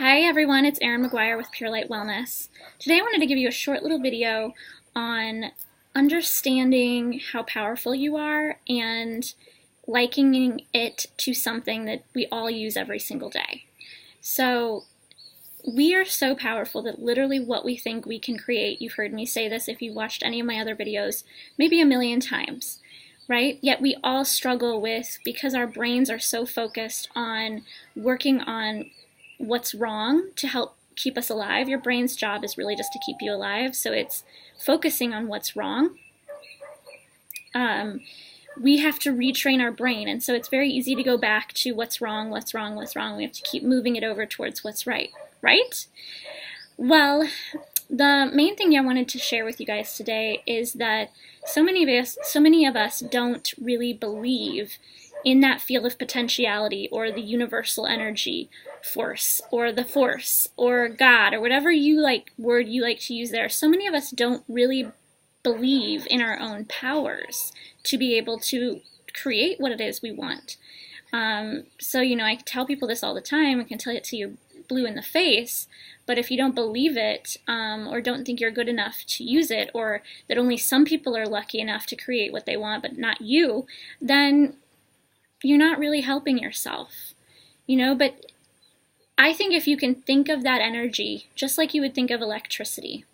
Hi everyone, it's Erin McGuire with Pure Light Wellness. Today I wanted to give you a short little video on understanding how powerful you are and likening it to something that we all use every single day. So we are so powerful that literally what we think we can create, you've heard me say this if you've watched any of my other videos, maybe a million times, right? Yet we all struggle with, because our brains are so focused on working on what's wrong to help keep us alive. Your brain's job is really just to keep you alive, so it's focusing on what's wrong. We have to retrain our brain, and so it's very easy to go back to what's wrong, what's wrong, what's wrong. We have to keep moving it over towards what's right, right? Well, the main thing I wanted to share with you guys today is that so many of us don't really believe in that field of potentiality or the universal energy force or the force or God or whatever word you like to use there. So many of us don't really believe in our own powers to be able to create what it is we want. So I tell people this all the time. I can tell it to you blue in the face, but if you don't believe it or don't think you're good enough to use it, or that only some people are lucky enough to create what they want but not you, then you're not really helping yourself, but I think if you can think of that energy just like you would think of electricity.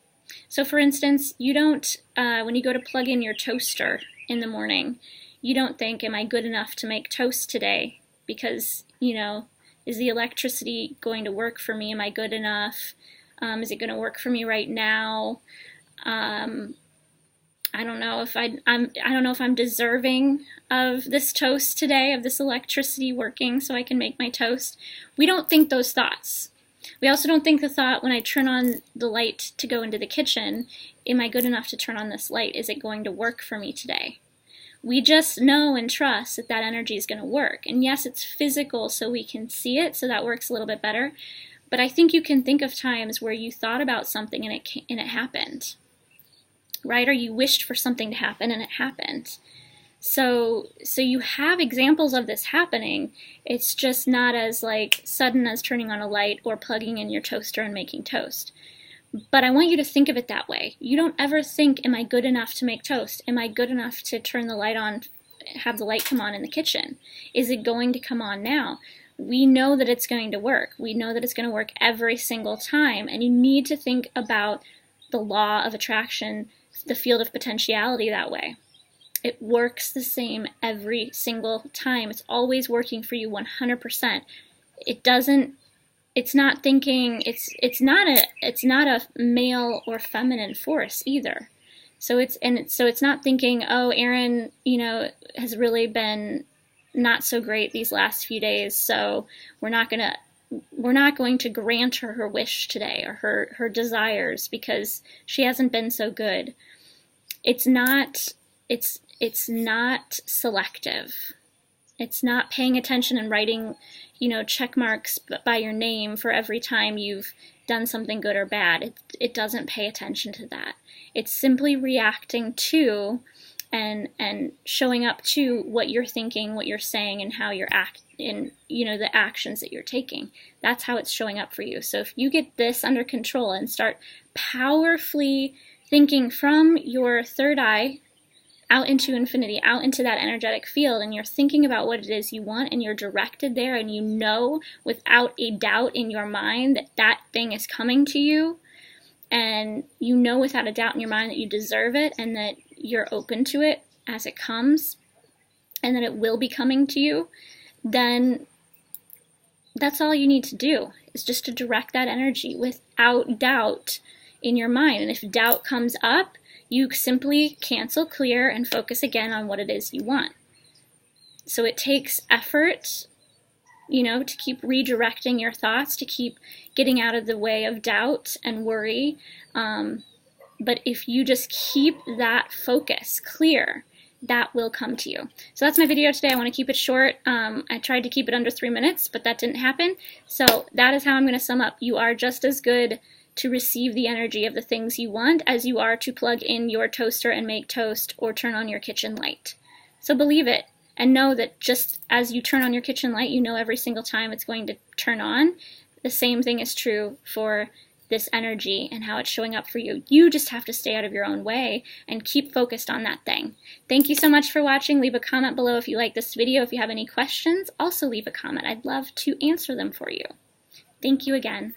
So for instance, you don't, when you go to plug in your toaster in the morning, you don't think, am I good enough to make toast today? Because, is the electricity going to work for me? Am I good enough? Is it going to work for me right now? I don't know if I don't know if I'm deserving of this toast today, of this electricity working so I can make my toast. We don't think those thoughts. We also don't think the thought when I turn on the light to go into the kitchen, am I good enough to turn on this light? Is it going to work for me today? We just know and trust that that energy is going to work. And yes, it's physical so we can see it, so that works a little bit better. But I think you can think of times where you thought about something and it happened. Right? Or you wished for something to happen and it happened. So you have examples of this happening. It's just not as sudden as turning on a light or plugging in your toaster and making toast. But I want you to think of it that way. You don't ever think, am I good enough to make toast? Am I good enough to turn the light on, have the light come on in the kitchen? Is it going to come on now? We know that it's going to work. We know that it's going to work every single time. And you need to think about the law of attraction, the field of potentiality that way. It works the same every single time. It's always working for you 100%. It's not thinking, it's not a male or feminine force either. So it's not thinking, oh, Erin, has really been not so great these last few days, so we're not going to grant her wish today or her desires because she hasn't been so good. It's not selective. It's not paying attention and writing, check marks by your name for every time you've done something good or bad. It doesn't pay attention to that. It's simply reacting to and showing up to what you're thinking, what you're saying, and how you're acting, the actions that you're taking. That's how it's showing up for you. So if you get this under control and start powerfully thinking from your third eye out into infinity, out into that energetic field, and you're thinking about what it is you want, and you're directed there, and you know without a doubt in your mind that that thing is coming to you, and you know without a doubt in your mind that you deserve it, and that you're open to it as it comes, and that it will be coming to you, then that's all you need to do, is just to direct that energy without doubt in your mind. And if doubt comes up, you simply cancel, clear, and focus again on what it is you want. So it takes effort, to keep redirecting your thoughts, to keep getting out of the way of doubt and worry. But if you just keep that focus clear, that will come to you. So that's my video today. I want to keep it short. I tried to keep it under 3 minutes, but that didn't happen. So that is how I'm going to sum up. You are just as good to receive the energy of the things you want as you are to plug in your toaster and make toast or turn on your kitchen light. So believe it and know that just as you turn on your kitchen light, every single time it's going to turn on, the same thing is true for this energy and how it's showing up for you. You just have to stay out of your own way and keep focused on that thing. Thank you so much for watching. Leave a comment below if you like this video. If you have any questions, also leave a comment. I'd love to answer them for you. Thank you again.